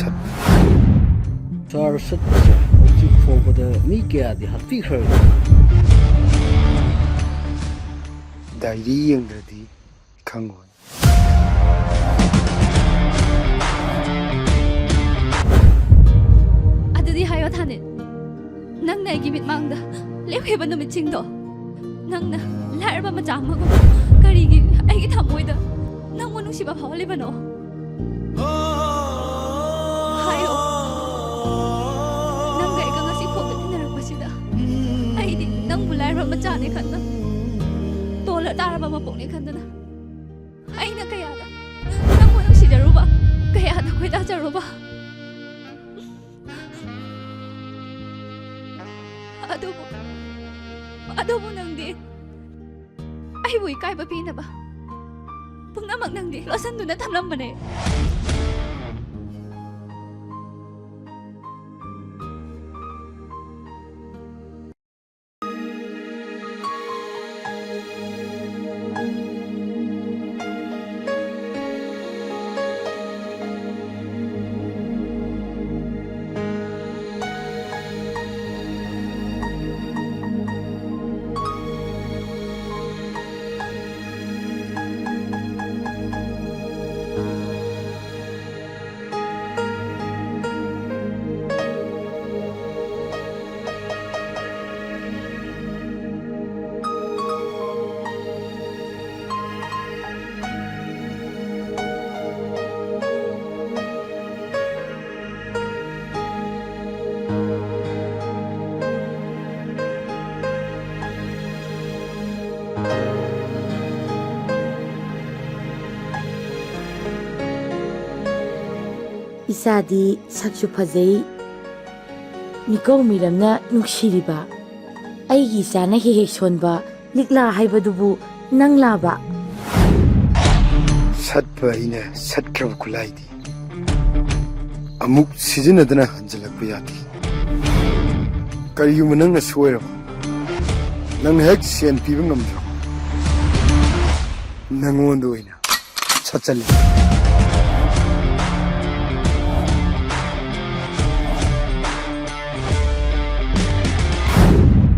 sat Sar sat se oji phobada mi kya di happy khar diary yengdradi khangoi adudi hayo thane nang na gi bit mangda lewe ba numit chingdo nang na larba ma jamma go kari gi ai gi thamoi da nang monu siba phawle bano hayo nang ga ga ngasi phobda tinarak pasida ai di nang bulai ba ma chane khanna tola dara ba ma pokne khanna ai na kaya da nang monu sidaruba kaya da koi da jaruba adobo nang di ay buy kay ba pina ba pagnamak nang di losan doon na tamlam ba na eh Isadi saksu phajai Nikau miramna nuksiriba Aigi sana he sonba likla haibadubu nanglaba satpa ina satkrab kulaidi amuk sizinadana hanjalakpa yati kariyuma nangna soiraba nangna hek sen piba ngamdra nangonda oina chatchali